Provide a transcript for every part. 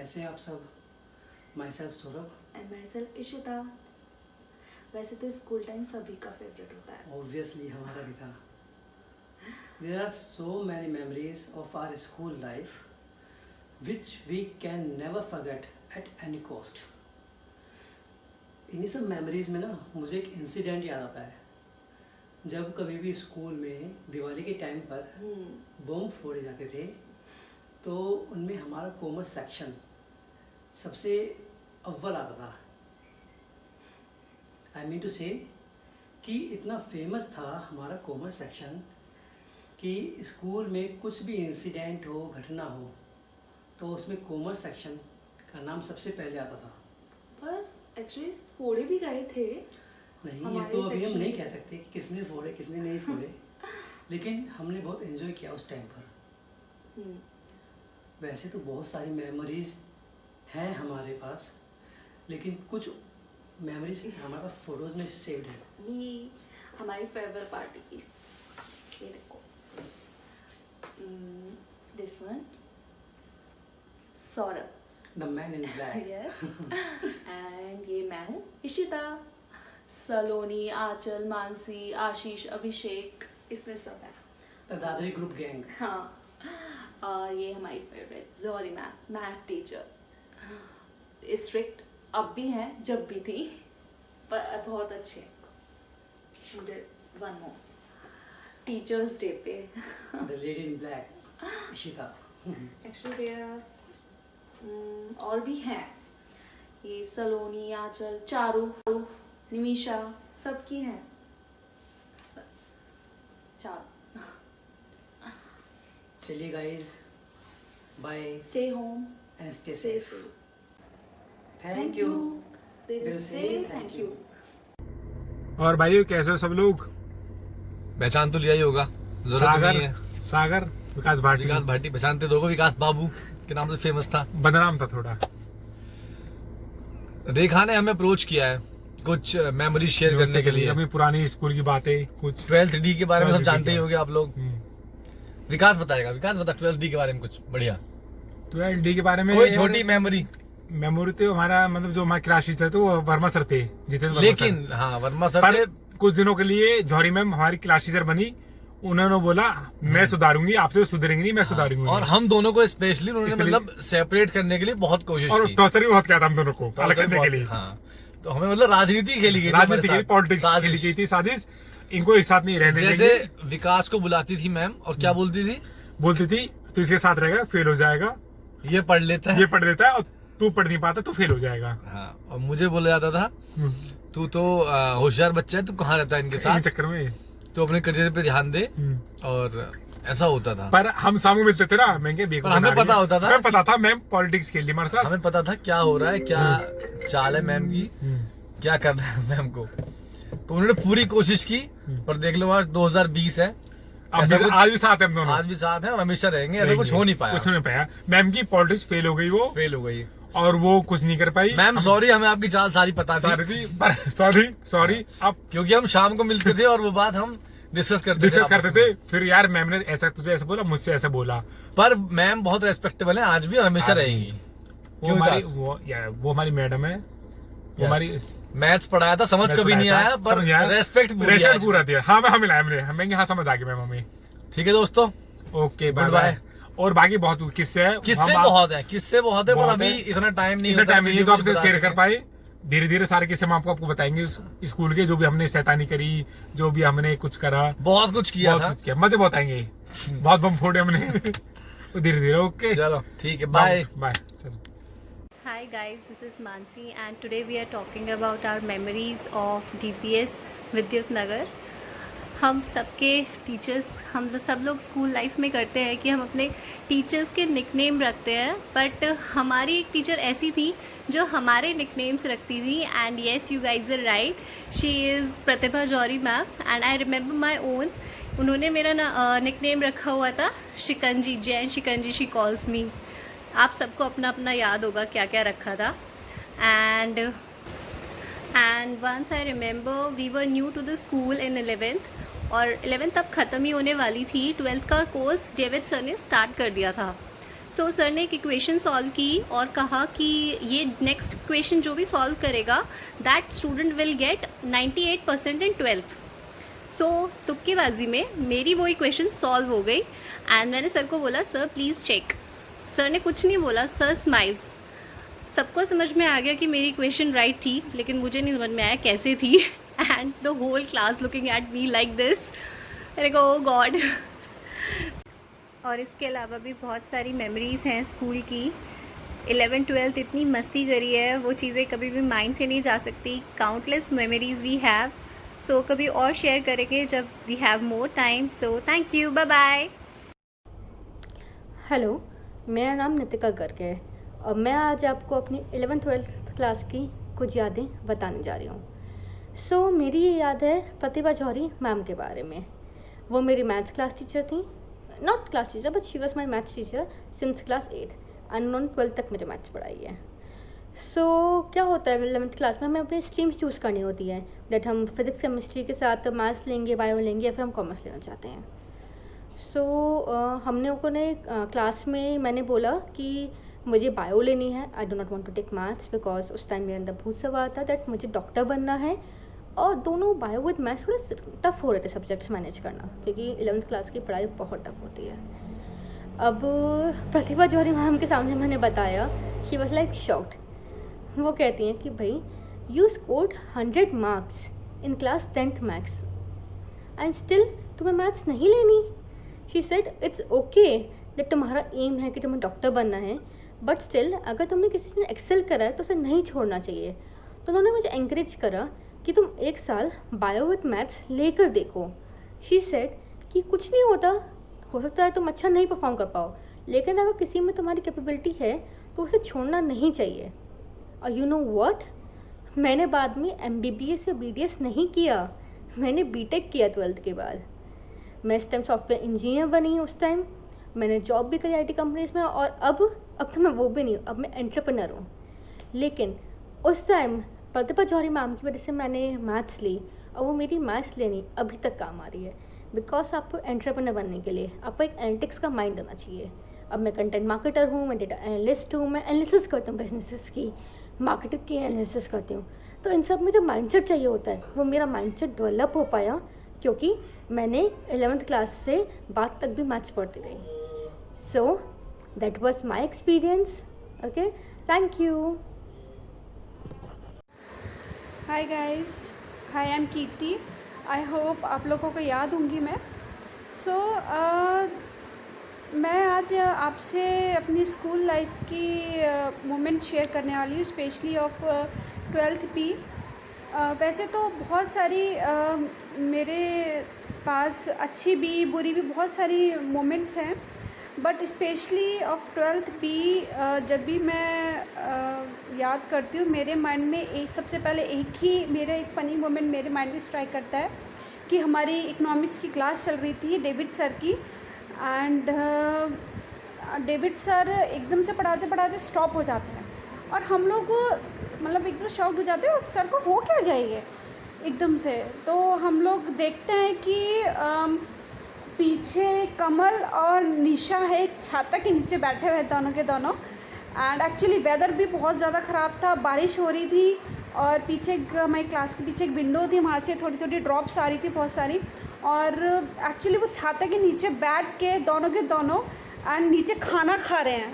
कैसे हैं आप सब? My self Saurabh. And my self Ishita. वैसे तो स्कूल टाइम सभी का फेवरेट होता है। ऑब्वियसली हमारा भी था। There are so many memories of our school life which we can never forget at any cost. इन्हीं सब मेमोरीज में ना मुझे एक इंसिडेंट याद आता है। जब कभी भी स्कूल में दिवाली के टाइम पर बम फोड़े जाते थे तो उनमें हमारा कॉमर्स सेक्शन सबसे अव्वल आता था। आई मीन टू से कि इतना फेमस था हमारा कॉमर्स सेक्शन कि स्कूल में कुछ भी इंसिडेंट हो, घटना हो, तो उसमें कॉमर्स सेक्शन का नाम सबसे पहले आता था। पर एक्चुअली फोड़े भी गए थे। नहीं, ये तो अभी हम नहीं कह सकते कि किसने फोड़े किसने नहीं फोड़े लेकिन हमने बहुत एंजॉय किया उस टाइम पर। वैसे तो बहुत सारी मेमोरीज हैं हमारे पास, लेकिन कुछ मेमोरीज हमारे पास फोटोज में सेव्ड है। ये हमारी फेयरवेल पार्टी की, ये देखो, this one Saurabh, the man in black. Yes, and ये मैं हूँ इशिता। सलोनी, आंचल, मानसी, आशीष, अभिषेक, इसमें सब है। The Dadri group gang. हाँ, और ये हमारी फेवरेट जोरी मैथ टीचर। स्ट्रिक्ट अब भी हैं, जब भी थी, पर बहुत अच्छे। मुझे वन मोर टीचर्स डे पे the lady in black Ishita. Actually और भी हैं, ये सलोनी, आंचल, चारू, निमिषा, सबकी हैं। चारू। चलिए guys, bye, stay home and stay stay safe. Safe. Thank you. दिल से थैंक यू। और भाइयों कैसे हो सब लोग? पहचान तो लिया ही होगा, जरूरत तो सागर नहीं है। सागर विकास भाटी। विकास भाटी पहचानते दो को, विकास बाबू के नाम से फेमस था, बदनाम था थोड़ा। रेखा ने हमें अप्रोच किया है कुछ मेमोरी शेयर करने के लिए। अपनी पुरानी स्कूल की बातें कुछ। 12th डी के बारे में सब 12th जानते ही होंगे आप लोग। विकास बताएगा, विकास बता 12th डी के बारे में कुछ बढ़िया 12 डी के बारे में कोई छोटी मेमोरी। मेमोरी तो हमारा मतलब जो हमारे क्लासेस थे तो वो वर्मा सर थे, जितेंद्र वर्मा लेकिन सर। हाँ, वर्मा सर पर थे। कुछ दिनों के लिए जौहरी मैम हमारी क्लास टीचर बनी। उन्होंने बोला मैं सुधारूंगी, आपसे सुधरेंगी नहीं, मैं सुधारूंगी। और हम दोनों को स्पेशली उन्होंने मतलब सेपरेट करने के लिए बहुत कोशिश और की, टॉर्चर भी बहुत किया था हम दोनों को अलग करने के लिए। हाँ, तो हमें मतलब राजनीति खेली गई थी, राजनीति की पॉलिटिक्स खेली गई थी, साजिश। इनको एक साथ नहीं रहने जैसे देंगे। विकास को बुलाती थी मैम और क्या बोलती थी, बोलती थी तू इसके साथ रहेगा फेल हो जाएगा, ये पढ़ लेता है, ये पढ़ देता है और तू पढ़ नहीं पाता तो फेल हो जाएगा। हाँ, और मुझे बोला जाता था तू तो होशियार बच्चा है, तू कहाँ रहता है इनके इस साथ, चक्कर में तो अपने करियर पे ध्यान दे। और ऐसा होता था। पर हम सामने मिलते थे ना, महंगे पर हमें पता होता था, हमें पता था मैम पॉलिटिक्स खेल ली हमारे साथ। हमें पता था क्या हो रहा है, क्या चाल है मैम की, क्या करना है मैम को। तो उन्होंने पूरी कोशिश की, पर देख लो आज 2020 है, आज भी साथ है हम दोनों, आज भी साथ है और हमेशा रहेंगे। ऐसा कुछ हो नहीं पाया, कुछ नहीं पाया। मैम की पॉलिटिक्स फेल हो गई, वो फेल हो गई और वो कुछ नहीं कर पाई। मैम सॉरी, हमें आपकी चाल सारी पता थी, सॉरी अब क्योंकि हम शाम को मिलते थे और वो बात हम डिस्कस करते थे। फिर यार मैम ने ऐसा तुझे ऐसा बोला, मुझसे ऐसा बोला। पर मैम बहुत रेस्पेक्टेबल है आज भी और हमेशा रहेंगी। वो हमारी मैडम है, वो हमारी मैथ्स पढ़ाया था, समझ कभी नहीं आया, पर रेस्पेक्ट पूरा दिया। हाँ हमें लाया हमें, हाँ समझ आ गई मैम हमें। ठीक है दोस्तों, ओके बाय बाय। और बाकी बहुत किस्से है, किस्से बहुत है, पर अभी इतना टाइम नहीं है जो आपसे शेयर कर पाए। धीरे धीरे सारे किस्से हम आपको बताएंगे स्कूल के, जो भी हमने शैतानी करी, जो भी हमने कुछ करा, बहुत कुछ किया था, मजे बहुत आएंगे, बहुत बम फोड़े हमने धीरे धीरे। ओके चलो ठीक है, बाय बाय। चलो। Hi guys, this is Mansi and today we are talking about our memories of DPS विद्युत नगर। हम सबके टीचर्स, हम सब लोग स्कूल लाइफ में करते हैं कि हम अपने टीचर्स के निकनेम रखते हैं, बट हमारी एक टीचर ऐसी थी जो हमारे निकनेम्स रखती थी। And yes, you guys are right, she is Pratibha Jauhari ma'am and I remember my own. उन्होंने मेरा निकनेम रखा हुआ था Shikanji, Jain Shikanji she calls me. आप सबको अपना अपना याद होगा क्या क्या रखा था। And once I remember we were new to the school in 11th, और 11th अब ख़त्म ही होने वाली थी। 12th का कोर्स डेविड सर ने स्टार्ट कर दिया था। सो सर ने एक इक्वेशन सॉल्व की और कहा कि ये नेक्स्ट इक्वेशन जो भी सॉल्व करेगा that student will get 98% in 12th। सो तुक्केबाजी में मेरी वो इक्वेशन सॉल्व हो गई एंड मैंने सर को बोला सर प्लीज़ चेक। सर ने कुछ नहीं बोला, सर स्माइल्स। सबको समझ में आ गया कि मेरी इक्वेशन राइट थी, लेकिन मुझे नहीं समझ में आया कैसे थी। And the whole class looking at me like this, मैंने कहा ओ गॉड। और इसके अलावा भी बहुत सारी मेमोरीज़ हैं स्कूल की। 11th-12th इतनी मस्ती करी है, वो चीज़ें कभी भी माइंड से नहीं जा सकती। Countless memories we have. So कभी और शेयर करेंगे जब we have more time. So thank you, bye bye. Hello, मेरा नाम नितिका गर्ग है और मैं आज आपको अपनी 11th-12th क्लास की कुछ यादें बताने जा रही हूँ। सो मेरी ये याद है प्रतिभा जौहरी मैम के बारे में। वो मेरी मैथ्स क्लास टीचर थी, not class teacher but she was my maths teacher since class 8 and उन्होंने 12th तक मुझे मैथ्स पढ़ाई है। सो क्या होता है 11th क्लास में हमें अपनी स्ट्रीम्स चूज़ करनी होती है, दैट हम फिजिक्स केमिस्ट्री के साथ मैथ्स लेंगे, बायो लेंगे या फिर हम कॉमर्स लेना चाहते हैं। सो हमने अपने क्लास में मैंने बोला कि मुझे बायो लेनी है, I do not want to take maths because उस टाइम मेरे अंदर भूत सवार था दैट मुझे डॉक्टर बनना है। और दोनों बायो विद मैथ्स थोड़े टफ हो रहे थे सब्जेक्ट्स मैनेज करना, क्योंकि 11th क्लास की पढ़ाई बहुत टफ होती है। अब प्रतिभा जौहरी मैम के सामने मैंने बताया, ही वॉज लाइक शॉक्ड। वो कहती हैं कि भाई you scored 100 marks in class 10th maths and still तुम्हें मैथ्स नहीं लेनी। She said it's okay that तुम्हारा एम है कि तुम्हें डॉक्टर बनना है, बट स्टिल अगर तुमने किसी ने एक्सेल करा है तो उसे नहीं छोड़ना चाहिए। तो उन्होंने मुझे एंकरेज करा कि तुम 1 साल बायो विद मैथ्स लेकर देखो। शी सेड कि कुछ नहीं होता, हो सकता है तुम अच्छा नहीं परफॉर्म कर पाओ, लेकिन अगर किसी में तुम्हारी कैपेबिलिटी है तो उसे छोड़ना नहीं चाहिए। और यू नो व्हाट, मैंने बाद में MBBS या BDS नहीं किया, मैंने BTech किया 12th के बाद। मैं इस टाइम सॉफ्टवेयर इंजीनियर बनी उस टाइम, मैंने जॉब भी करी IT कंपनीज में, और अब तो मैं वो भी नहीं हूँ, अब मैं एंटरप्रेन्योर हूँ। लेकिन उस टाइम प्रतिभा जौहरी मैम की वजह से मैंने मैथ्स ली और वो मेरी मैथ्स लेनी अभी तक काम आ रही है। बिकॉज आपको एंटरप्रेन्योर बनने के लिए आपको एक एनालिटिक्स का माइंड होना चाहिए। अब मैं कंटेंट मार्केटर हूँ, मैं डेटा एनालिस्ट हूँ, मैं एनालिसिस करती हूँ बिजनेसेस की, मार्केटिंग की एनालिसिस करती हूँ। तो इन सब में जो माइंडसेट चाहिए होता है वो मेरा माइंडसेट डेवलप हो पाया, क्योंकि मैंने 11th क्लास से बाद तक भी मैथ्स पढ़ती रही। So that was my experience. Okay, thank you. Hi guys, hi I am Kirti. I hope आप लोगों को याद होंगी मैं। मैं आज आपसे अपनी स्कूल लाइफ की मोमेंट शेयर करने वाली हूँ, स्पेशली ऑफ 12th P। वैसे तो बहुत सारी मेरे पास अच्छी भी बुरी भी बहुत सारी मोमेंट्स हैं, but specially of 12th P जब भी मैं याद करती हूँ मेरे माइंड में सबसे पहले एक फ़नी मोमेंट मेरे माइंड में स्ट्राइक करता है कि हमारी इकोनॉमिक्स की क्लास चल रही थी डेविड सर की, एंड डेविड सर एकदम से पढ़ाते पढ़ाते स्टॉप हो जाते हैं और हम लोग मतलब एकदम शॉक्ड हो जाते हैं, और सर को हो क्या गया ये एकदम से। तो हम लोग देखते हैं कि पीछे कमल और निशा है एक छाता के नीचे बैठे हुए दोनों के दोनों, एंड एक्चुअली वेदर भी बहुत ज़्यादा ख़राब था, बारिश हो रही थी, और पीछे हमारी क्लास के पीछे एक विंडो थी, वहाँ से थोड़ी थोड़ी ड्रॉप्स आ रही थी बहुत सारी, और एक्चुअली वो छाता के नीचे बैठ के दोनों के दोनों एंड नीचे खाना खा रहे हैं।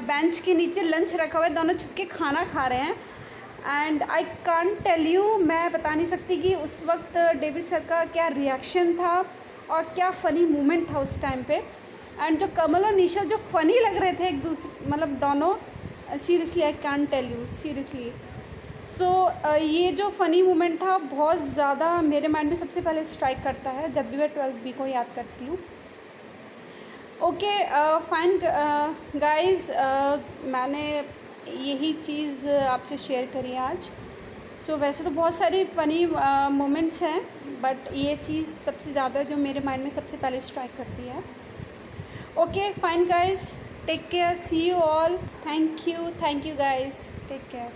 बेंच के नीचे लंच रखा हुआ है, दोनों छुप के खाना खा रहे हैं। And I can't tell you, मैं बता नहीं सकती कि उस वक्त डेविड सर का क्या रिएक्शन था और क्या फ़नी मोमेंट था उस टाइम पे। एंड जो कमल और निशा जो फ़नी लग रहे थे एक दूसरे, मतलब दोनों, seriously I can't tell you seriously. So ये जो फ़नी मोमेंट था बहुत ज़्यादा मेरे माइंड में सबसे पहले स्ट्राइक करता है जब भी मैं 12th B को याद करती हूँ। ओके फाइन गाइस, मैंने यही चीज़ आपसे शेयर करी आज। सो वैसे तो बहुत सारी फ़नी मोमेंट्स हैं, बट ये चीज़ सबसे ज़्यादा जो मेरे माइंड में सबसे पहले स्ट्राइक करती है। Okay fine guys, take care, see you all, thank you guys, take care.